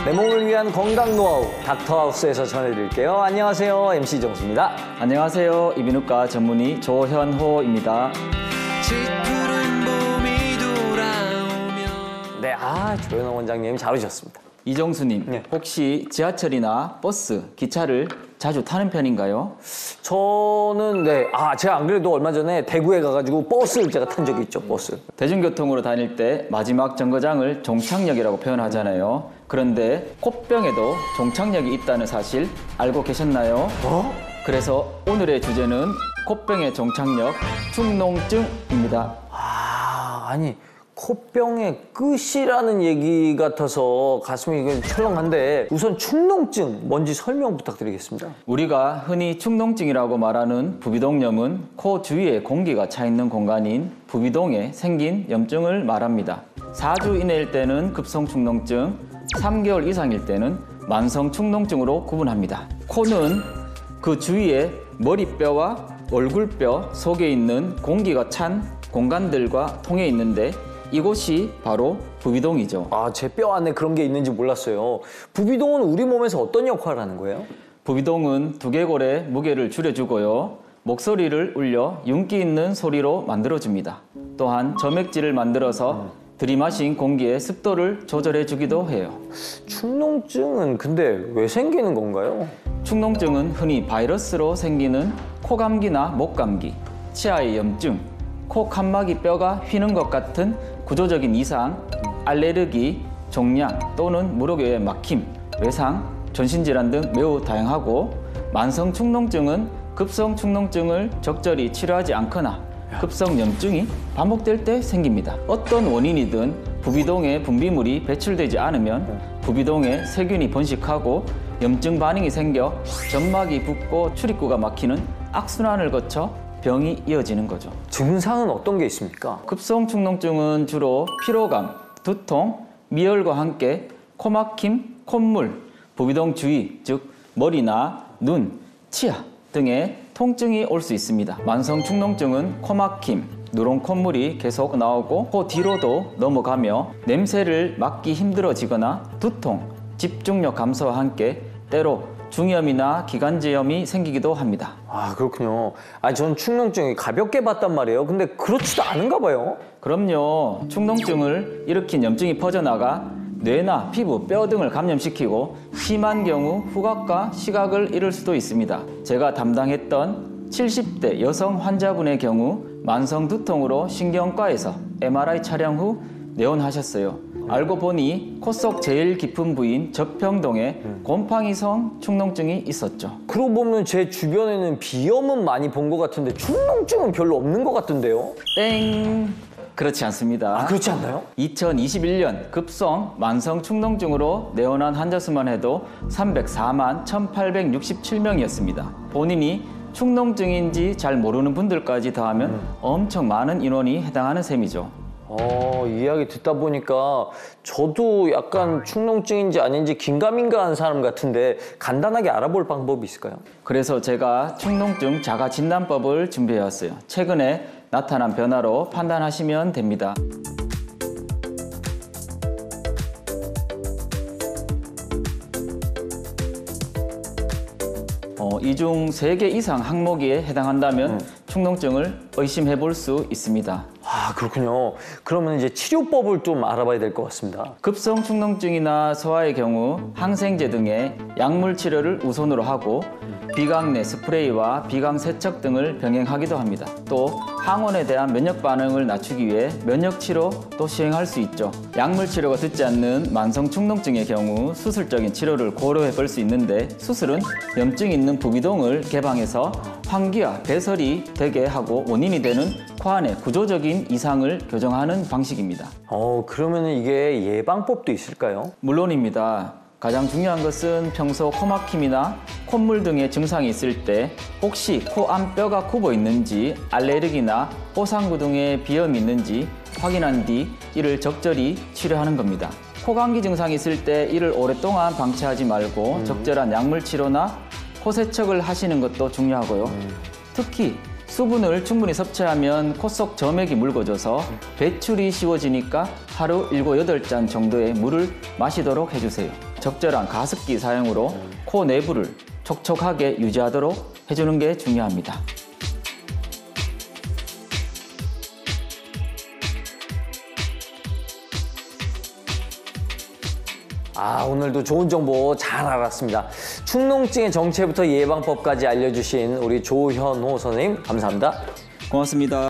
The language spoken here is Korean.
내 몸을 위한 건강 노하우 닥터하우스에서 전해드릴게요. 안녕하세요, MC 정수입니다. 안녕하세요, 이비인후과 전문의 조현호입니다. 네, 조현호 원장님 잘 오셨습니다. 이정수님, 네. 혹시 지하철이나 버스, 기차를 자주 타는 편인가요? 저는 제가 안 그래도 얼마 전에 대구에 가가지고 버스를 제가 탄 적이 있죠, 버스. 대중교통으로 다닐 때 마지막 정거장을 종착역이라고 표현하잖아요. 그런데 코병에도 종착역이 있다는 사실 알고 계셨나요? 그래서 오늘의 주제는 코병의 종착역, 축농증입니다. 아니, 코병의 끝이라는 얘기 같아서 가슴이 철렁한데 우선 축농증 뭔지 설명 부탁드리겠습니다. 우리가 흔히 축농증이라고 말하는 부비동염은 코 주위에 공기가 차 있는 공간인 부비동에 생긴 염증을 말합니다. 4주 이내일 때는 급성축농증, 3개월 이상일 때는 만성축농증으로 구분합니다. 코는 그 주위에 머리뼈와 얼굴뼈 속에 있는 공기가 찬 공간들과 통해 있는데 이곳이 바로 부비동이죠. 제 뼈 안에 그런 게 있는지 몰랐어요. 부비동은 우리 몸에서 어떤 역할을 하는 거예요? 부비동은 두개골의 무게를 줄여주고요. 목소리를 울려 윤기 있는 소리로 만들어줍니다. 또한 점액질을 만들어서 들이마신 공기의 습도를 조절해주기도 해요. 축농증은 근데 왜 생기는 건가요? 축농증은 흔히 바이러스로 생기는 코감기나 목감기, 치아의 염증, 코 칸막이 뼈가 휘는 것 같은 구조적인 이상, 알레르기, 종양 또는 무릎의 막힘, 외상, 전신질환 등 매우 다양하고 만성 축농증은 급성 축농증을 적절히 치료하지 않거나 급성 염증이 반복될 때 생깁니다. 어떤 원인이든 부비동에 분비물이 배출되지 않으면 부비동에 세균이 번식하고 염증 반응이 생겨 점막이 붓고 출입구가 막히는 악순환을 거쳐 병이 이어지는 거죠. 증상은 어떤 게 있습니까? 급성 축농증은 주로 피로감, 두통, 미열과 함께 코막힘, 콧물, 부비동 주위, 즉 머리나 눈, 치아 등의 통증이 올 수 있습니다. 만성 축농증은 코막힘, 누런 콧물이 계속 나오고 코 뒤로도 넘어가며 냄새를 맡기 힘들어지거나 두통, 집중력 감소와 함께 때로 중이염이나 기관지염이 생기기도 합니다. 그렇군요. 전 축농증이 가볍게 봤단 말이에요. 근데 그렇지도 않은가 봐요. 그럼요. 축농증을 일으킨 염증이 퍼져나가 뇌나 피부, 뼈 등을 감염시키고 심한 경우 후각과 시각을 잃을 수도 있습니다. 제가 담당했던 70대 여성 환자분의 경우 만성 두통으로 신경과에서 MRI 촬영 후 내원하셨어요. 알고 보니 코 속 제일 깊은 부위인 접평동에 곰팡이성 축농증이 있었죠. 그러고 보면 제 주변에는 비염은 많이 본 것 같은데 축농증은 별로 없는 것 같던데요? 땡! 그렇지 않습니다. 그렇지 않나요? 2021년 급성 만성 축농증으로 내원한 환자 수만 해도 304만 1867명이었습니다. 본인이 축농증인지 잘 모르는 분들까지 더하면 엄청 많은 인원이 해당하는 셈이죠. 이야기 듣다 보니까 저도 약간 축농증인지 아닌지 긴가민가한 사람 같은데 간단하게 알아볼 방법이 있을까요? 그래서 제가 축농증 자가 진단법을 준비해 왔어요. 최근에 나타난 변화로 판단하시면 됩니다. 이 중 3개 이상 항목에 해당한다면 축농증을 의심해 볼 수 있습니다. 그렇군요. 그러면 이제 치료법을 좀 알아봐야 될 것 같습니다. 급성 축농증이나 소아의 경우 항생제 등의 약물 치료를 우선으로 하고 비강내 스프레이와 비강 세척 등을 병행하기도 합니다. 또 항원에 대한 면역 반응을 낮추기 위해 면역 치료도 시행할 수 있죠. 약물 치료가 듣지 않는 만성 축농증의 경우 수술적인 치료를 고려해 볼 수 있는데 수술은 염증 있는 부비동을 개방해서 환기와 배설이 되게 하고 원인이 되는 코 안의 구조적인 이상을 교정하는 방식입니다. 그러면 이게 예방법도 있을까요? 물론입니다. 가장 중요한 것은 평소 코막힘이나 콧물 등의 증상이 있을 때 혹시 코 안 뼈가 굽어 있는지 알레르기나 호상구 등의 비염이 있는지 확인한 뒤 이를 적절히 치료하는 겁니다. 코감기 증상이 있을 때 이를 오랫동안 방치하지 말고 적절한 약물 치료나 코 세척을 하시는 것도 중요하고요. 특히 수분을 충분히 섭취하면 코 속 점액이 묽어져서 배출이 쉬워지니까 하루 7, 8잔 정도의 물을 마시도록 해주세요. 적절한 가습기 사용으로 코 내부를 촉촉하게 유지하도록 해주는 게 중요합니다. 오늘도 좋은 정보 잘 알았습니다. 축농증의 정체부터 예방법까지 알려주신 우리 조현호 선생님 감사합니다. 고맙습니다.